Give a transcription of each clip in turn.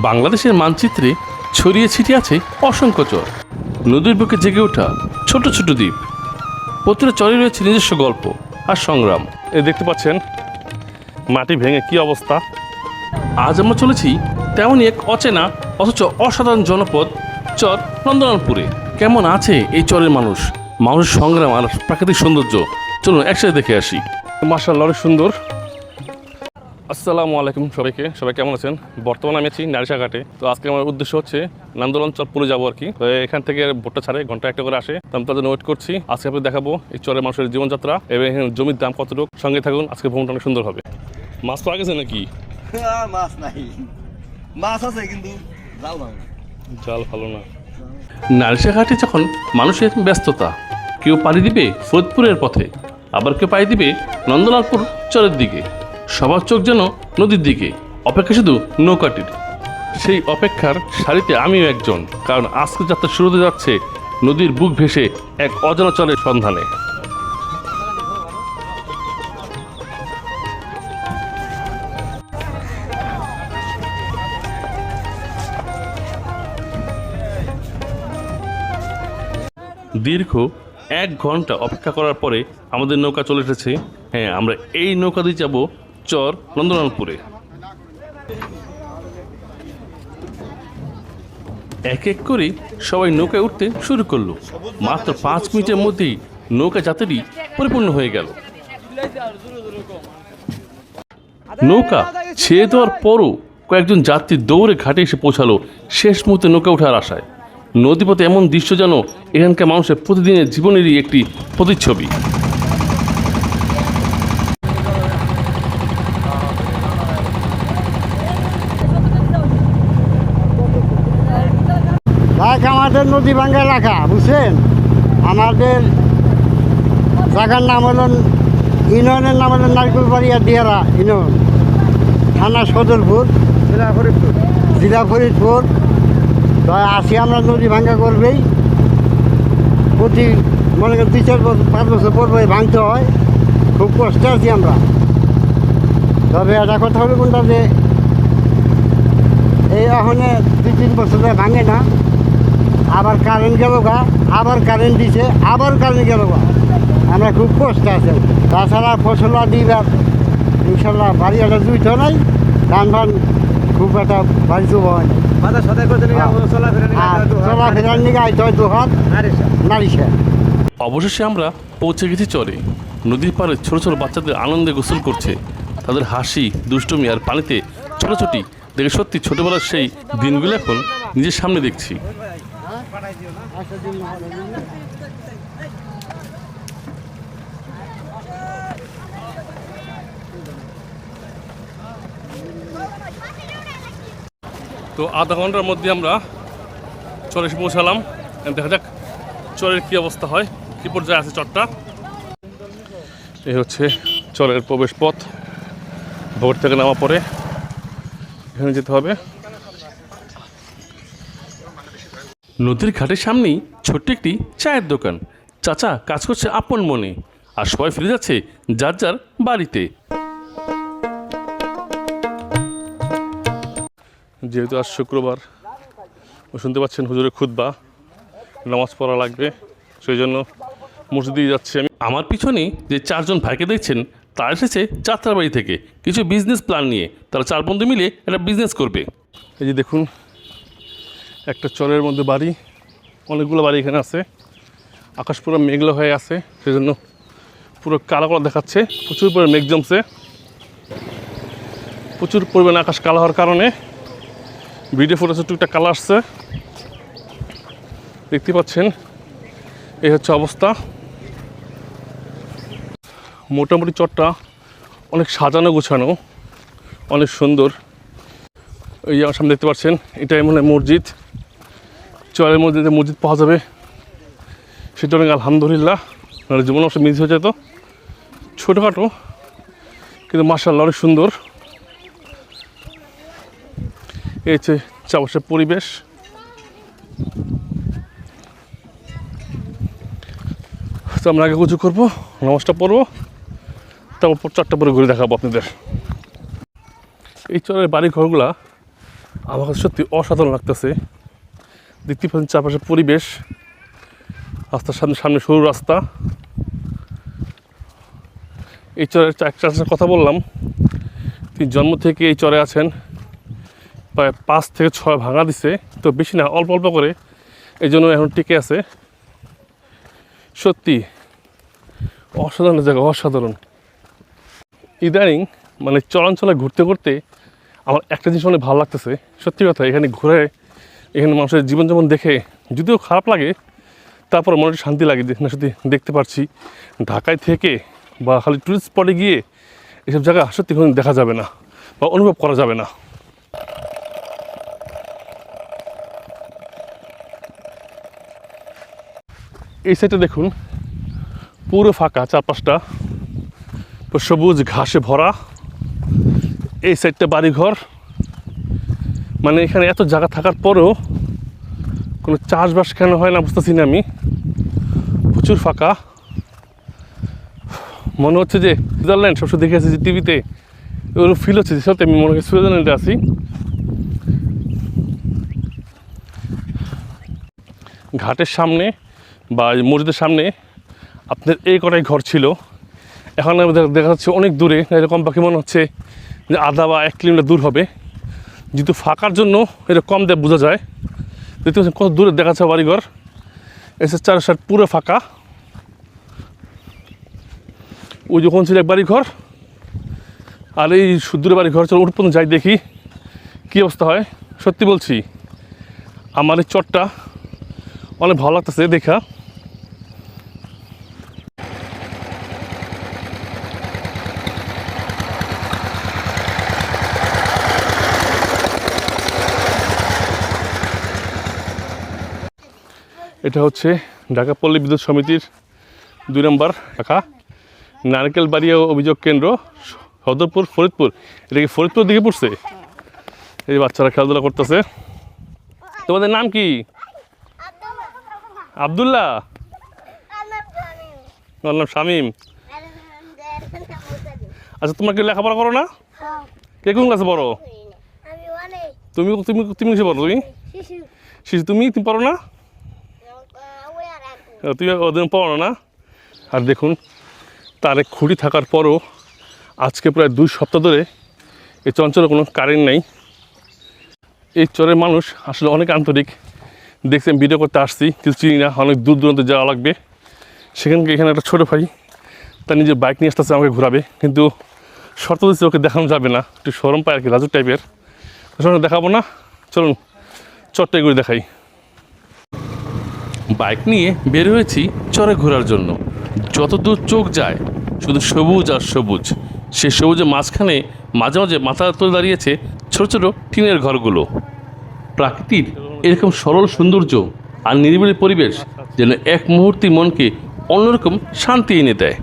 বাংলাদেশের মানচিত্রে ছড়িয়ে ছিটিয়ে আছে অসংখ্য চর, নদীর বুকে জেগে ওঠা ছোট ছোট দ্বীপ। প্রতিটা চরে রয়েছে নিজস্ব গল্প আর সংগ্রাম। এই দেখতে পাচ্ছেন মাটি ভেঙে কি অবস্থা। আজ আমরা চলেছি তেমনই এক অচেনা অথচ অসাধারণ জনপদ চর নন্দলালপুরে। কেমন আছে এই চরের মানুষের সংগ্রাম আর প্রাকৃতিক সৌন্দর্য, চলুন একসাথে দেখে আসি। মাশাআল্লাহ, অনেক সুন্দর। আসসালামু আলাইকুম সবাইকে, সবাই কেমন আছেন? বর্তমানে আমি আছি নারিশাঘাটে। তো আজকে আমার উদ্দেশ্য হচ্ছে নন্দলালপুরে যাবো আর কি। তো এখান থেকে ভোটটা ছাড়ে ঘন্টা একটা করে আসে, তো আমি তাদের ওয়েট করছি। আজকে আপনি দেখাবো এই চরের মানুষের জীবনযাত্রা এবং এখানে জমির দাম কতটুকু। সঙ্গে থাকুন, আজকে ভ্রমণটা অনেক সুন্দর হবে। মাছ পাওয়া গেছে নাকি? মাছ নাই, মাছ আছে কিন্তু জাল নাই, জাল ভালো না। নারিশাঘাটে যখন মানুষের ব্যস্ততা, কেউ পাড়ি দিবে ফরিদপুরের পথে, আবার কেউ পাড়ি দিবে নন্দলালপুর চরের দিকে। সবার চোখ যেন নদীর দিকে, অপেক্ষা শুধু নৌকাটির। সেই অপেক্ষার সারিতে আমিও একজন, কারণ আজকে যাত্রা শুরু হতে যাচ্ছে নদীর বুক ভেসে এক অজানা চরের সন্ধানে। দীর্ঘ 1 ঘন্টা অপেক্ষা করার পরে আমাদের নৌকা চলে এসেছে। হ্যাঁ, আমরা এই নৌকা দিয়ে যাব চর নন্দলালপুরে। এক এক করে সবাই নৌকায় উঠতে শুরু করলো। মাত্র 5 মিনিটের মধ্যেই নৌকা যাত্রী পরিপূর্ণ হয়ে গেল। নৌকা ছেড়ে দেওয়ার পরও কয়েকজন যাত্রী দৌড়ে ঘাটে এসে পৌঁছালো শেষ মুহূর্তে নৌকা ওঠার আশায়। নদীপথে এমন দৃশ্য যেন এখানকার মানুষের প্রতিদিনের জীবনেরই একটি প্রতিচ্ছবি। আমাদের নদী ভাঙ্গা এলাকা, বুঝছেন? আমাদের জায়গার নাম হল, ইউনিয়নের নাম হলো নারিকেলবাড়িয়া দিয়ারা ইউনিয়ন, থানা সদরপুর, জেলা ফরিদপুর। তো আসি আমরা নদী ভাঙ্গা করবেই, প্রতি মনে করেন 2-4 বছর 5 বছর পর ভাঙতে হয়। খুব কষ্টে আছি আমরা। তবে এটা কথা হলো কোনটা, যে এই এখনে 2-3 বছর ভাঙে না, আবার কারেন্ট গেল গা, আবার কারেন্ট দিছে, আবার কারেন্ট গেল গা। আমরা খুব কষ্ট আছে। তাছাড়া ফসল দিবার ইনশাল্লাহ বাড়ি একটা জুইতো নাই, ধান ফান খুব একটা বাড়ি জুব হয় না। চলাফেরার নিকে আইতে হয় দুহাত নারিশা। অবশেষে আমরা পৌঁছে গেছি চরে। নদীর পাড়ে ছোট ছোট বাচ্চাদের আনন্দে গোসল করছে। তাদের হাসি, দুষ্টুমি আর পানিতে ছোটাছুটি দেখে সত্যি ছোটবেলার সেই দিনগুলো এখন নিজের সামনে দেখছি। তো আধা ঘন্টার মধ্যে আমরা চরে এসে পৌঁছালাম। দেখা যাক চরের কী অবস্থা হয়, কী পর্যায়ে আছে চরটা। এই হচ্ছে চরের প্রবেশ পথ। ভোর থেকে নামা পরে এখানে যেতে হবে। নদীর ঘাটের সামনেই ছোট্ট একটি চায়ের দোকান। চাচা কাজ করছে আপন মনে, আর সবাই ফিরে যাচ্ছে যার যার বাড়িতে। যেহেতু আজ শুক্রবার, শুনতে পাচ্ছেন হুজুরের খুতবা, নামাজ পড়া লাগবে, সেই জন্য মসজিদেই যাচ্ছি আমি। আমার পিছনে যে 4 জন ভাইকে দেখছেন, তারা এসেছে যাত্রাবাড়ি থেকে কিছু বিজনেস প্ল্যান নিয়ে। তারা 4 বন্ধু মিলে একটা বিজনেস করবে। এই যে দেখুন, একটা চরের মধ্যে বাড়ি, অনেকগুলো বাড়ি এখানে আছে। আকাশ পুরো মেঘলা হয়ে আছে, সেই জন্য পুরো কালো কালো দেখাচ্ছে। প্রচুর পরিমাণে মেঘ জমছে, প্রচুর পরিমাণে আকাশ কালো হওয়ার কারণে ভিডিও ফুটেজে টুকটা কালো আসছে, দেখতে পাচ্ছেন। এই হচ্ছে অবস্থা। মোটামুটি চরটা অনেক সাজানো গোছানো, অনেক সুন্দর। এই যে আমার সামনে দেখতে পাচ্ছেন, এটাই মনে হয় মসজিদ। চরের মধ্যে যে মসজিদ পাওয়া যাবে সেটা অনেক আলহামদুলিল্লাহ, নাহলে জীবন অবশ্য মিস হয়ে যেত। ছোটোখাটো কিন্তু মাশাআল্লাহ অনেক সুন্দর। এই হচ্ছে চারপাশের পরিবেশ। তো আমরা আগে কিছু করবো, নামাজটা পড়বো, তারপর 4টা পরে ঘুরে দেখাবো আপনাদের। এই চরের বাড়ি ঘরগুলা আমার কাছে সত্যি অসাধারণ লাগতেছে। দেখতে পাচ্ছেন চারপাশে পরিবেশ, রাস্তার সামনে সামনে সরু রাস্তা। এই চরের এক চাচার কথা বললাম, তিনি জন্ম থেকে এই চরে আছেন, প্রায় 5 থেকে 6 ভাঙা দিছে, তো বেশি না, অল্প অল্প করে, এই জন্য এখন টিকে আছে। সত্যি অসাধারণ জায়গা, অসাধারণ। ইদানিং মানে চলাঞ্চলে ঘুরতে ঘুরতে আমার একটা জিনিস অনেক ভালো লাগতেছে, সত্যি কথা। এখানে ঘুরে, এখানে মানুষের জীবনযাপন দেখে যদিও খারাপ লাগে, তারপর মনে শান্তি লাগে না, সত্যি দেখতে পাচ্ছি। ঢাকায় থেকে বা খালি টুরিস্ট স্পটে গিয়ে এসব জায়গা সত্যি কোনো দেখা যাবে না বা অনুভব করা যাবে না। এই সাইডে দেখুন পুরো ফাঁকা, চারপাশটা সবুজ ঘাসে ভরা। এই সাইডটা বাড়িঘর, মানে এখানে এত জায়গা থাকার পরেও কোনো চাষবাস কেন হয় না বুঝতেছি না আমি। প্রচুর ফাঁকা, মনে হচ্ছে যে সুইজারল্যান্ড সবসময় দেখে আসছি যে টিভিতে, ওরকম ফিল হচ্ছে যে সত্যি আমি মনে হয় সুইজারল্যান্ডে আছি। ঘাটের সামনে বা মসজিদের সামনে আপনার এই কটাই ঘর ছিল, এখন দেখা যাচ্ছে অনেক দূরে, এরকম পাখি মনে হচ্ছে যে আধা বা 1 কিলোমিটার দূর হবে। যেহেতু ফাঁকার জন্য এটা কম দিয়ে বোঝা যায়। দেখতে পাচ্ছেন কত দূরে দেখা যাচ্ছে বাড়িঘর, এসে 4 সাইড পুরো ফাঁকা। ওই যখন ছিল এক বাড়িঘর, আর এই দূরে বাড়িঘর, চলো ওর পর্যন্ত যাই দেখি কী অবস্থা হয়। সত্যি বলছি আমার এই চরটা অনেক ভালো লাগতেছে দেখা। এটা হচ্ছে ঢাকা পল্লী বিদ্যুৎ সমিতির 2 নম্বর শাখা, নারকেলবাড়িয়া অভিযোগ কেন্দ্র, সদরপুর, ফরিদপুর। এটা কি ফরিদপুর দিকে পড়ছে? এই বাচ্চারা খেলাধুলা করতেছে। তোমাদের নাম কি? আব্দুল্লাহ। আমার নাম শামীম। আচ্ছা, তোমরা কি লেখাপড়া করো না? কে কোন ক্লাসে পড়ো? তুমি তুমি তুমি কিসে পড়ো? তুমি শিশু, তুমি পড়ো না? তুমি ওদের পড়ো না? আর দেখুন তার এক খুঁটি থাকার পরও আজকে প্রায় 2 সপ্তাহ ধরে এই চঞ্চলে কোনো কারেন্ট নেই। এই চরের মানুষ আসলে অনেক আন্তরিক। দেখছেন ভিডিও করতে আসছি, কিছু চিনি না, অনেক দূর দূরান্তে যাওয়া লাগবে। সেখানকে এখানে একটা ছোটো ভাই তার নিজের বাইক নিয়ে আসতেছে, আমাকে ঘোরাবে, কিন্তু শর্ত দিচ্ছে ওকে দেখানো যাবে না, একটু সরম পায় আর কি, রাজুর টাইপের। দেখাবো না, চলুন চরটাই করে দেখাই। বাইক নিয়ে বের হয়েছি চরে ঘোরার জন্য। যতদূর চোখ যায় শুধু সবুজ আর সবুজ। সে সবুজের মাঝখানে মাঝে মাঝে মাথা তুলে দাঁড়িয়েছে ছোট ছোট টিনের ঘরগুলো। প্রাকৃতির এরকম সরল সৌন্দর্য আর নিরিবিলি পরিবেশ যেন এক মুহূর্তে মনকে অন্যরকম শান্তি এনে দেয়।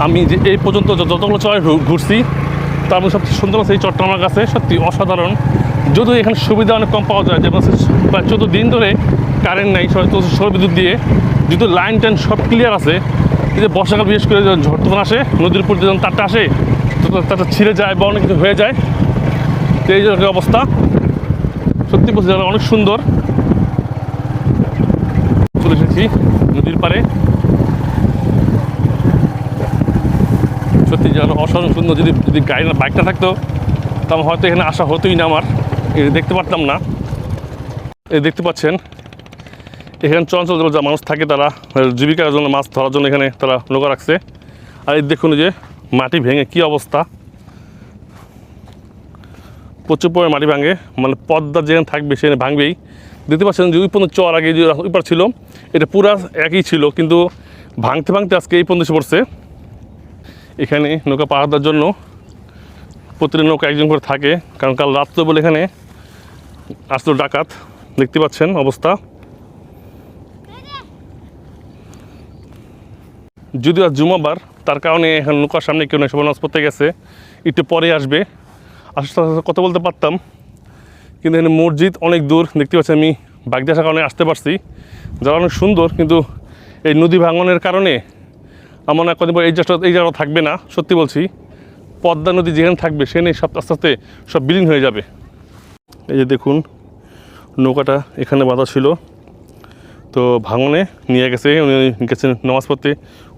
আমি যে এই পর্যন্ত যতগুলো চর ঘুরছি তার মধ্যে সবচেয়ে সুন্দর আছে এই চরটা আমার কাছে, সত্যি অসাধারণ। যদিও এখানে সুবিধা অনেক কম পাওয়া যায়, যেমন প্রায় 14 দিন ধরে কারেন্ট নাই, সৌর বিদ্যুৎ দিয়ে, যেহেতু লাইন টাইন সব ক্লিয়ার আছে। এই যে বর্ষাকাল বিশেষ করে যখন ঝড় তুফান আসে, নদীর উপর যখন তারটা আসে, তো তারটা ছিঁড়ে যায় বা অনেক কিছু হয়ে যায়। তো এই যে অবস্থা, সত্যি বলছি অনেক সুন্দর। চলে এসেছি নদীর পাড়ে, সত্যি যেন অসাধারণ সুন্দর। যদি গাড়ি না বাইকটা থাকতো তাহলে হয়তো এখানে আসা হতোই না আমার, দেখতে পারতাম না। এই দেখতে পাচ্ছেন এখানে চঞ্চল যা মানুষ থাকে, তারা জীবিকার জন্য মাছ ধরার জন্য এখানে তারা নৌকা রাখছে। আর এই দেখুন যে মাটি ভেঙে কী অবস্থা, প্রচুর পরিমাণে মাটি ভাঙে, মানে পদ্মা যেখানে থাকবে সেখানে ভাঙবেই। দেখতে পাচ্ছেন যে ওই পর্যন্ত চর আগে যে ওই পার ছিল এটা পুরা একই ছিল, কিন্তু ভাঙতে ভাঙতে আজকে এই পর্যন্ত এসে পড়ছে। এখানে নৌকা পাহাড় দেওয়ার জন্য প্রতিটা নৌকা একজন করে থাকে, কারণ কাল রাত্রে বলে এখানে আসলো ডাকাত। দেখতে পাচ্ছেন অবস্থা। যদিও আজ জুমাবার, তার কারণে এখন নৌকার সামনে কেউ নেই, সবাই নামাজ পড়তে গেছে, একটু পরে আসবে। আসতে কথা বলতে পারতাম, কিন্তু এখানে মসজিদ অনেক দূর, দেখতে পাচ্ছি আমি বাইক দিয়ে আসার কারণে আসতে পারছি, যারা অনেক সুন্দর, কিন্তু এই নদী ভাঙনের কারণে আমার না কদিন পর এই জায়গাটা থাকবে না। সত্যি বলছি, পদ্মা নদী যেখানে থাকবে সেখানে সব আস্তে আস্তে সব বিলীন হয়ে যাবে। এই যে দেখুন নৌকাটা এখানে বাঁধা ছিল, তো ভাঙনে নিয়ে গেছে, উনি গেছেন নামাজ পড়তে,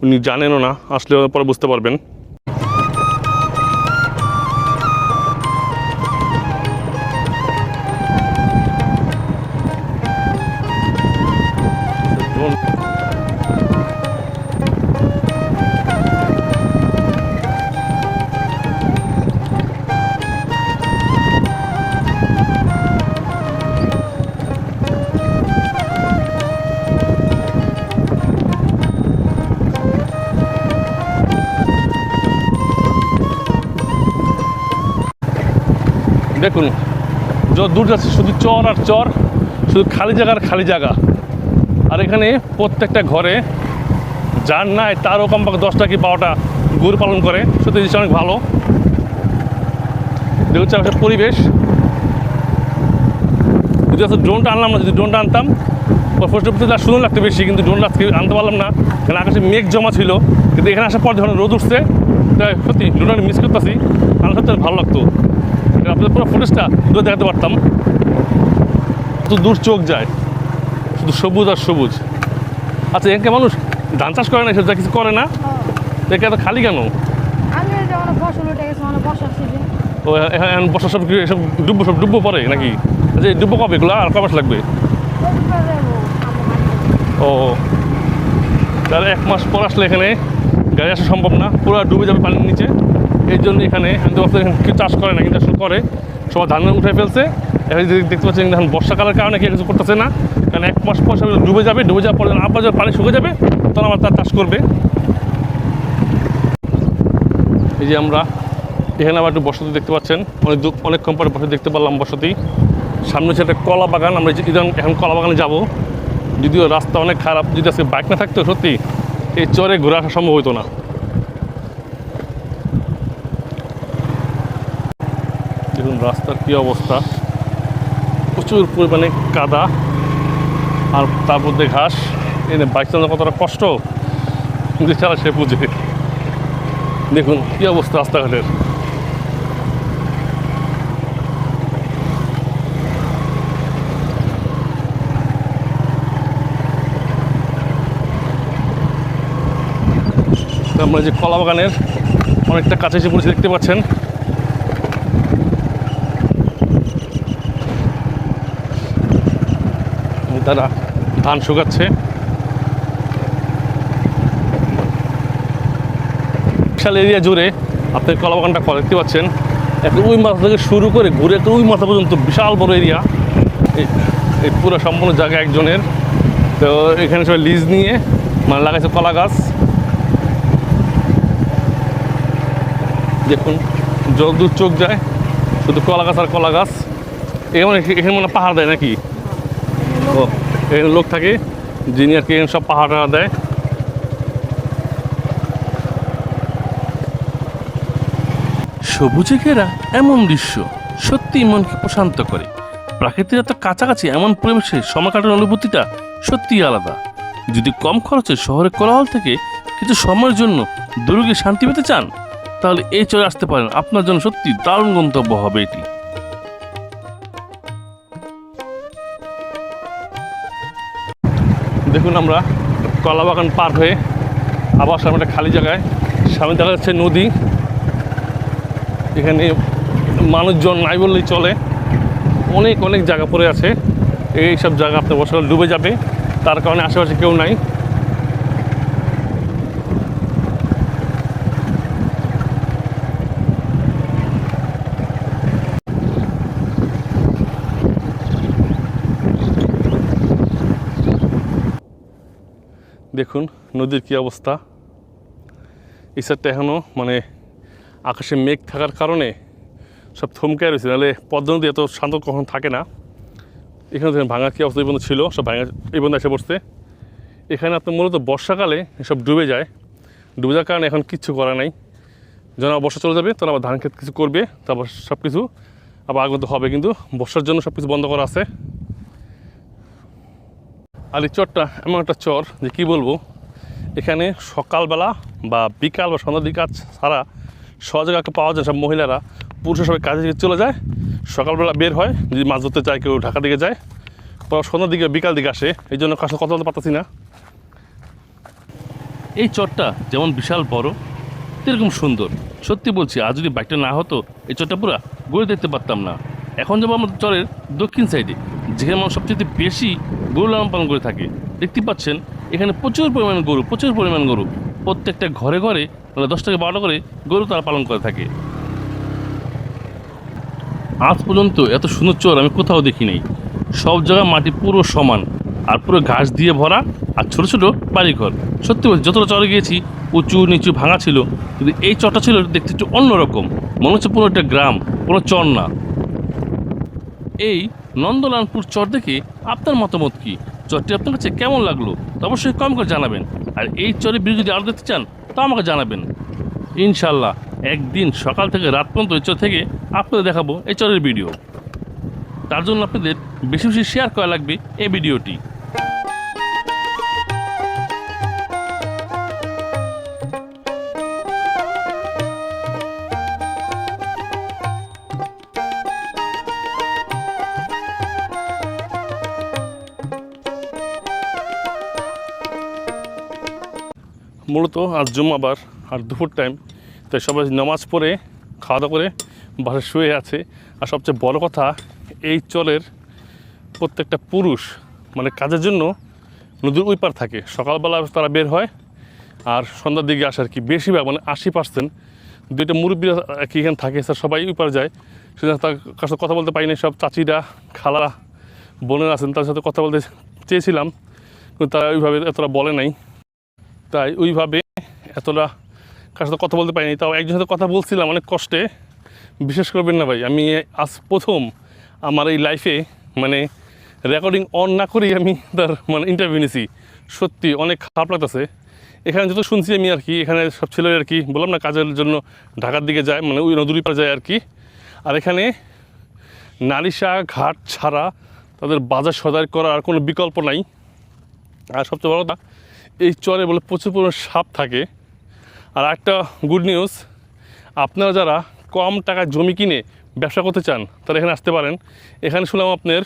উনি জানেনও না, আসলে পরে বুঝতে পারবেন। দেখুন যত দূর যাচ্ছে শুধু চর আর চর, শুধু খালি জায়গা আর খালি জায়গা। আর এখানে প্রত্যেকটা ঘরে যার নাই তারও কমপক্ষে 10টা কি 12টা গরু পালন করে। সত্যি জিনিসটা অনেক ভালো। দেখুন চারপাশের পরিবেশ। যদি আজকে ড্রোনটা আনলাম না, যদি ড্রোনটা আনতাম ফটো সুন্দর লাগতো বেশি, কিন্তু ড্রোনটা আজকে আনতে পারলাম না, কারণ আকাশে মেঘ জমা ছিল। কিন্তু এখানে আসার পর যখন রোদ উঠছে, তাই সত্যি ড্রোনটা মিস করতেছি, আমার সত্যি ভালো লাগতো। আপনাদের পুরো ফুটেজটা দূরে দেখাতে পারতাম। কত দূর চোখ যায়, শুধু সবুজ আর সবুজ। আচ্ছা এখানকার মানুষ ধান চাষ করে না, এসব যা কিছু করে না, এখানে এত খালি কেন? ও এখন বর্ষা সব এসব ডুববো পরে নাকি? আচ্ছা এই ডুববো কবে এগুলো, আর কয় মাস লাগবে? ও তাহলে 1 মাস পর আসলে এখানে গাড়ি আসা সম্ভব না, পুরো ডুবে যাবে পানির নিচে। এই জন্য এখানে কেউ চাষ করে না, কিন্তু আসলে করে, সবাই ধান উঠে ফেলছে। এখন দেখতে পাচ্ছেন এখন বর্ষাকালের কারণে কেউ কিছু করতেছে না, কারণ 1 মাস পর সব ডুবে যাবে, ডুবে যাওয়ার পর আবার যখন পানি শুকে যাবে তখন আবার তার চাষ করবে। এই যে আমরা এখানে আবার একটু বসতি দেখতে পাচ্ছেন, অনেক কম পরে বসতি দেখতে পারলাম বসতি। সামনে হচ্ছে একটা কলা বাগান, আমরা এখন কলা বাগানে যাব। যদিও রাস্তা অনেক খারাপ, যদি আজকে বাইক না থাকতো সত্যি এই চরে ঘুরে আসা সম্ভব হতো না। দেখুন রাস্তার কী অবস্থা, প্রচুর পরিমাণে কাদা আর তার মধ্যে ঘাস। এই বাইক চালানো কতটা কষ্ট যে চালা সে বুঝে। দেখুন কী অবস্থা রাস্তাঘাটের। আমরা যে কলা বাগানের অনেকটা কাছে এসে পড়েছি, দেখতে পাচ্ছেন। তারা ধান শুকাচ্ছে। বিশাল এরিয়া জুড়ে আপনার কলা বাগানটা দেখতে পাচ্ছেন। একটা ওই মাথা থেকে শুরু করে ঘুরে একটা ওই মাথা পর্যন্ত বিশাল বড় এরিয়া। এই পুরো সম্পূর্ণ জায়গা একজনের। তো এখানে সবাই লিজ নিয়ে মানে লাগাইছে কলা গাছ। দেখুন যত দূর চোখ যায় শুধু কলা গাছ আর কলা গাছ। এখানে মনে পাহাড় দেয় নাকি? ও এখানে লোক থাকে যিনি আর কি সব পাহাড় দেয়। সবুজে ঘেরা এমন দৃশ্য সত্যিই মনকে প্রশান্ত করে। প্রাকৃতিক এত কাছাকাছি এমন পরিবেশে সময় কাটানোর অনুভূতিটা সত্যিই আলাদা। যদি কম খরচে শহরের কোলাহল থেকে কিছু সময়ের জন্য দূরে গিয়ে শান্তি পেতে চান, তাহলে এই চলে আসতে পারেন। আপনার জন্য সত্যি দারুণ গন্তব্য হবে এটি। দেখুন আমরা কলা বাগান পার হয়ে আবার সামনে একটা খালি জায়গায়, সামনে দেখা যাচ্ছে নদী। এখানে মানুষজন নাই বললেই চলে, অনেক অনেক জায়গা পড়ে আছে। এই সব জায়গা আপনার বর্ষাকাল ডুবে যাবে, তার কারণে আশেপাশে কেউ নাই। দেখুন নদীর কী অবস্থা। এই সাইডটা এখনও মানে আকাশে মেঘ থাকার কারণে সব থমকে রয়েছে, নাহলে পদ্মা নদী এত শান্ত কখনো থাকে না। এখানে দেখেন ভাঙার কী অবস্থা এই পর্যন্ত ছিল, সব ভাঙা এই পর্যন্ত এসে পড়ছে। এখানে আপনার মূলত বর্ষাকালে সব ডুবে যায়, ডুবে যাওয়ার কারণে এখন কিচ্ছু করা নাই। যখন বর্ষা চলে যাবে তখন আবার ধান ক্ষেত কিছু করবে, তারপর সব কিছু আবার আগত হবে, কিন্তু বর্ষার জন্য সব কিছু বন্ধ করা আছে। আর এই চরটা এমন একটা চর যে কী বলবো, এখানে সকালবেলা বা বিকাল বা সন্ধ্যার দিকে কাজ ছাড়া সহজে কাউকে পাওয়া যায়। সব মহিলারা, পুরুষরা সবাই কাজে চলে যায়, সকালবেলা বের হয় যদি মাছ ধরতে চায়, কেউ ঢাকা দিকে যায়, পর সন্ধ্যার দিকে বিকাল দিকে আসে। এই জন্য কার সাথে কথা বলতে পারতেছি না। এই চরটা যেমন বিশাল বড় এরকম সুন্দর, সত্যি বলছি, আর যদি বাইকটা না হতো এই চরটা পুরো ঘুরে দেখতে পারতাম না। এখন যাবো আমাদের চরের দক্ষিণ সাইডে, যেখানে মানুষ সবচেয়ে বেশি গরু লালন পালন করে থাকে। দেখতে পাচ্ছেন এখানে প্রচুর পরিমাণ গরু, প্রত্যেকটা ঘরে ঘরে মানে 10 থেকে 12টা করে গরু তারা পালন করে থাকে। আজ পর্যন্ত এত সুন্দর চর আমি কোথাও দেখি নাই। সব জায়গায় মাটি পুরো সমান আর পুরো ঘাস দিয়ে ভরা, আর ছোট ছোট বাড়িঘর। সত্যি বলছি, যতটা চরে গিয়েছি উঁচু নিচু ভাঙা ছিল, কিন্তু এই চরটা ছিল দেখতে একটু অন্যরকম, মনে হচ্ছে পুরো একটা গ্রাম, কোনো চর না। এই নন্দলালপুর চর দেখে আপনার মতামত কি? চরটি আপনার কাছে কেমন লাগলো তা অবশ্যই কম করে জানাবেন। আর এই চরের ভিডিও যদি আরও দেখতে চান তা আমাকে জানাবেন। ইনশাল্লাহ একদিন সকাল থেকে রাত পর্যন্ত এই চর থেকে আপনাদের দেখাবো এই চরের ভিডিও। তার জন্য আপনাদের বেশি বেশি শেয়ার করা লাগবে এই ভিডিওটি। মূলত আজ জুম্মাবার আর দুপুর টাইম, তাই সবাই নামাজ পড়ে খাওয়া দাওয়া করে বাসায় শুয়ে আছে। আর সবচেয়ে বড় কথা, এই চরের প্রত্যেকটা পুরুষ মানে কাজের জন্য নদীর ওই পার থাকে। সকালবেলা তারা বের হয় আর সন্ধ্যার দিকে আসে আর কি। বেশিরভাগ মানে 80% দুইটা মুরব্বীরা কি এখানে থাকে, স্যার সবাই ওই পার যায়। সেজন্য তার কার সাথে কথা বলতে পারি না। সব চাচিরা, খালা, বোনেরা আছেন, তার সাথে কথা বলতে চেয়েছিলাম, কিন্তু তারা ওইভাবে এতটা বলে নাই, তাই ওইভাবে এতটা কার সাথে কথা বলতে পারিনি। তাও একজনের সাথে কথা বলছিলাম অনেক কষ্টে। বিশেষ করবেন না ভাই, আমি আজ প্রথম আমার এই লাইফে মানে রেকর্ডিং অন না করেই আমি তার মানে ইন্টারভিউ নিয়েছি। সত্যি অনেক খারাপ লাগতেছে। এখানে যত শুনছি আমি আর কি, এখানে সব ছেলে আর কি বললাম না কাজের জন্য ঢাকার দিকে যায়, মানে ওই নদীর পাড়ে যায় আর কি। আর এখানে নালিশা ঘাট ছাড়া তাদের বাজার সদাই করার আর কোনো বিকল্প নাই। আর সবচেয়ে বড় কথা, এই চরে বলে প্রচুর পরিমাণ সাপ থাকে। আর একটা গুড নিউজ, আপনারা যারা কম টাকায় জমি কিনে ব্যবসা করতে চান তারা এখানে আসতে পারেন। এখানে শুনলাম আপনার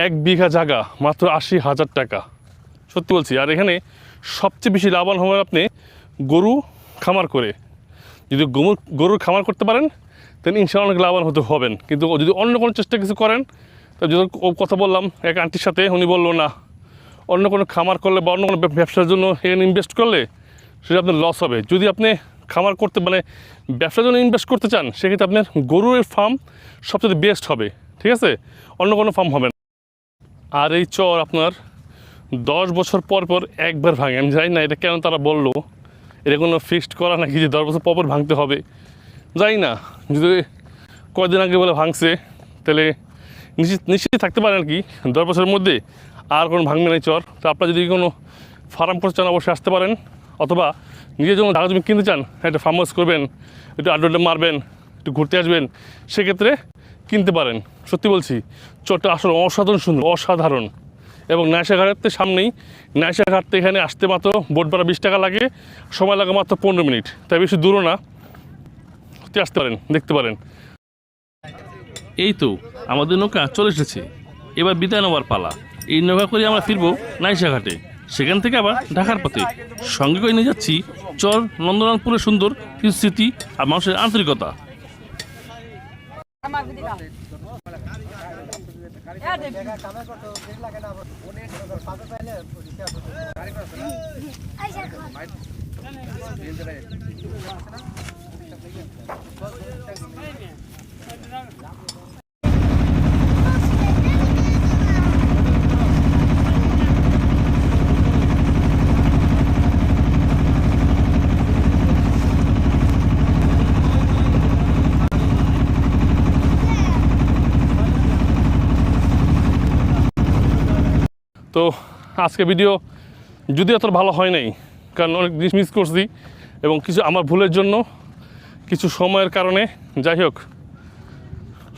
1 বিঘা জায়গা মাত্র 80,000 টাকা। সত্যি বলছি। আর এখানে সবচেয়ে বেশি লাভবান হবেন আপনি গরু খামার করে। যদি গরুর খামার করতে পারেন তাহলে ইনশাআল্লাহ অনেক লাভবান হতে হবেন। কিন্তু যদি অন্য কোনো চেষ্টা কিছু করেন, তা যদি কথা বললাম এক আন্টির সাথে, উনি বললো না, অন্য কোনো খামার করলে বা অন্য কোনো ব্যবসার জন্য এখানে ইনভেস্ট করলে সেটা আপনার লস হবে। যদি আপনি খামার করতে মানে ব্যবসার জন্য ইনভেস্ট করতে চান, সেক্ষেত্রে আপনার গরুর ফার্ম সবচেয়ে বেস্ট হবে, ঠিক আছে? অন্য কোনো ফার্ম হবে না। আর এই চর আপনার 10 বছর পর পর একবার ভাঙে। আমি জানি না এটা কেন তারা বললো, এটা কোনো ফিক্সড করা নাকি যে 10 বছর পর পর ভাঙতে হবে, জানি না। যদি কয়েকদিন আগে বলে ভাঙছে তাহলে নিশ্চিত থাকতে পারেন আর কি 10 বছরের মধ্যে আর কোনো ভাঙবে না চর। তো আপনারা যদি কোনো ফার্ম করতে চান অবশ্যই আসতে পারেন, অথবা নিজের জন্য জায়গা জমি কিনতে চান, একটা ফার্ম হাউস করবেন, একটু আড্ডা মারবেন, একটু ঘুরতে আসবেন, সেক্ষেত্রে কিনতে পারেন। সত্যি বলছি, চরটা আসলে অসাধারণ সুন্দর, অসাধারণ। এবং নাইশাঘাটের সামনেই, নাইশাঘাট থেকে এখানে আসতে মাত্র বোট ভাড়া 20 টাকা লাগে, সময় লাগে মাত্র 15 মিনিট, তাই বেশি দূরও না। আসতে পারেন, দেখতে পারেন। এই তো আমাদের নৌকা চলে এসেছে, এবার বিদায় নেওয়ার পালা। এই নৌকা করে আমরা ফিরবো নাইশাঘাটে, সেখান থেকে আবার ঢাকার পথে। সঙ্গে করে নিয়ে যাচ্ছি চর নন্দলালপুরের সুন্দর কিছু স্মৃতি আর মানুষের আন্তরিকতা। তো আজকে ভিডিও যদি অত ভালো হয় নাই, কারণ অনেক জিনিস মিস করছি। এবং কিছু আমার ভুলের জন্য কিছু সময়ের কারণে, যাই হোক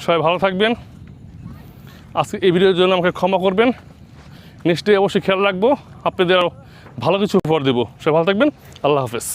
সবাই ভালো থাকবেন। আজকে এই ভিডিওর জন্য আমাকে ক্ষমা করবেন। নেক্সট ডে অবশ্যই খেয়াল রাখবো, আপনাদের আরও ভালো কিছু উপহার দেবো। সবাই ভালো থাকবেন। আল্লাহ হাফেজ।